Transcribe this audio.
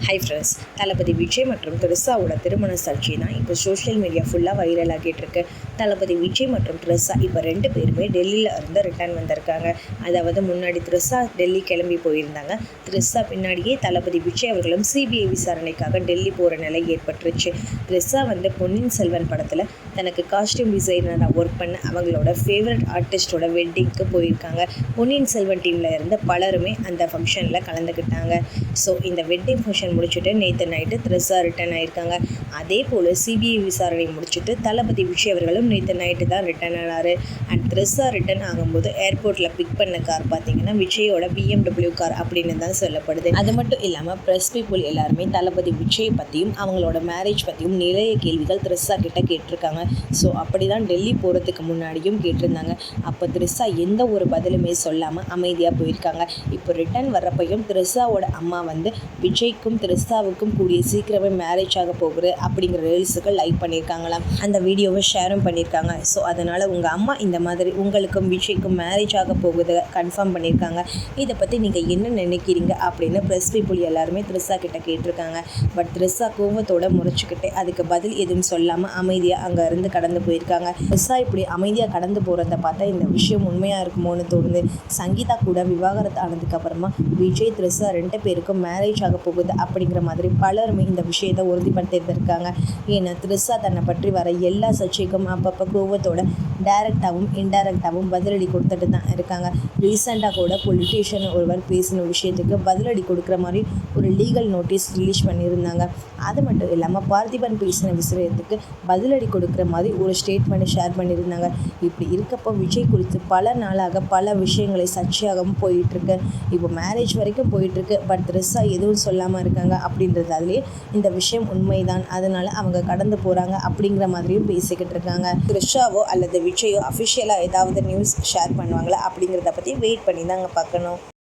Hi friends, தளபதி விஜய் மற்றும் த்ரிஷாவோட திருமண சாட்சி தான் இப்போ சோஷியல் மீடியா ஃபுல்லாக வைரல் ஆகிட்டு இருக்கு. தளபதி விஜய் மற்றும் த்ரிஷா இப்போ 2 பேருமே டெல்லியில் இருந்து ரிட்டர்ன் வந்திருக்காங்க. அதாவது முன்னாடி த்ரிஷா டெல்லி கிளம்பி போயிருந்தாங்க. த்ரிஷா பின்னாடியே தளபதி விஜய் அவர்களும் சிபிஐ விசாரணைக்காக டெல்லி போகிற நிலை ஏற்பட்டுருச்சு. த்ரிஷா பொன்னியின் செல்வன் படத்தில் தனக்கு காஸ்டியூம் டிசைனராக ஒர்க் பண்ண அவங்களோட ஃபேவரட் ஆர்டிஸ்டோட வெட்டிங்க்கு போயிருக்காங்க. பொன்னியின் செல்வன் டீமில் இருந்த பலருமே அந்த ஃபங்க்ஷனில் கலந்துக்கிட்டாங்க. ஸோ இந்த வெட்டிங் ஃபங்க்ஷன் முடிச்சுட்டு நேற்று நைட்டு த்ரிஷா ரிட்டர்ன் ஆயிருக்காங்க. அதே போல் சிபிஐ விசாரணை முடிச்சுட்டு தளபதி விஜய் அவர்களும் நேற்று நைட்டு தான் ரிட்டர்ன் ஆனார். அண்ட் த்ரிஷா ரிட்டர்ன் ஆகும்போது ஏர்போர்ட்டில் பிக் பண்ண கார் பார்த்தீங்கன்னா விஜயோட BMW கார் அப்படின்னு தான் சொல்லப்படுது. அது மட்டும் இல்லாமல் ப்ரெஸ் பீப்புள் எல்லாருமே தளபதி விஜய் பற்றியும் அவங்களோட மேரேஜ் பற்றியும் நிறைய கேள்விகள் த்ரிஷா கிட்ட கேட்டிருக்காங்க. ஸோ அப்படி தான் டெல்லி போகிறதுக்கு முன்னாடியும் கேட்டிருந்தாங்க. அப்போ த்ரிஷா எந்த ஒரு பதிலுமே சொல்லாமல் அமைதியாக போயிருக்காங்க. இப்போ ரிட்டர்ன் வர்றப்பையும் த்ரிஷாவோட அம்மா விஜய்க்கும் த்ரிஷாவுக்கும் கூடிய சீக்கிரமே மேரேஜ் ஆக போகுது அப்படிங்கிற ரீல்ஸுக்கு லைக் பண்ணியிருக்காங்களாம். அந்த வீடியோவை ஷேரும் பண்ணியிருக்காங்க. ஸோ அதனால் உங்கள் அம்மா இந்த மாதிரி உங்களுக்கும் விஜய்க்கும் மேரேஜ் ஆக போகுது கன்ஃபார்ம் பண்ணியிருக்காங்க. இதை பற்றி நீங்கள் என்ன நினைக்கிறீங்க அப்படின்னு ப்ரெஸ் பீப்புள் எல்லாருமே த்ரிஷா கிட்ட கேட்டிருக்காங்க. பட் த்ரிஷா கோவத்தோட முறைச்சிக்கிட்டு அதுக்கு பதில் எதுவும் சொல்லாமல் அமைதியாக அங்கே இருந்து கடந்து போயிருக்காங்க. த்ரிஷா இப்படி அமைதியாக கடந்து போகிறத பார்த்தா இந்த விஷயம் உண்மையாக இருக்குமோன்னு தோணுது. சங்கீதா கூட விவாகரத்து ஆனதுக்கப்புறமா விஜய் த்ரிஷா 2 பேருக்கும் மேரேஜ் ஆக போகுது அப்படிங்கிற மாதிரி பலருமே இந்த விஷயத்தை உறுதிப்படுத்தியிருக்காங்க. ஏன்னா த்ரிஷா தன்னை பற்றி வர எல்லா சர்ச்சைக்கும் அப்பப்போ கோவத்தோட டைரக்டாகவும் இன்டைரக்டாகவும் பதிலடி கொடுத்துட்டு தான் இருக்காங்க. ரீசெண்டாக கூட பொலிட்டீஷியன் ஒருவர் பேசின விஷயத்துக்கு பதிலடி கொடுக்குற மாதிரி ஒரு லீகல் நோட்டீஸ் ரிலீஸ் பண்ணியிருந்தாங்க. அது மட்டும் இல்லாமல் பார்த்திபன் பேசின விஷயத்துக்கு பதிலடி கொடுக்குற மாதிரி ஒரு ஸ்டேட்மெண்ட் ஷேர் பண்ணியிருந்தாங்க. இப்படி இருக்கப்போ விஜய் குறித்து பல நாளாக பல விஷயங்களை சர்ச்சையாகவும் போயிட்டுருக்கு. இப்போ மேரேஜ் வரைக்கும் போயிட்டுருக்கு. பட் த்ரிஷா எதுவும் சொல்லாமல் இருக்காங்க அப்படின்றதாலே இந்த விஷயம் உண்மைதான், அதனால் அவங்க கடந்து போகிறாங்க அப்படிங்கிற மாதிரியும் பேசிக்கிட்டு இருக்காங்க. த்ரிஷாவோ அல்லது விஜயோ அஃபிஷியலாக ஏதாவது நியூஸ் ஷேர் பண்ணுவாங்களா அப்படிங்கிறத பற்றி வெயிட் பண்ணி தாங்க பார்க்கணும்.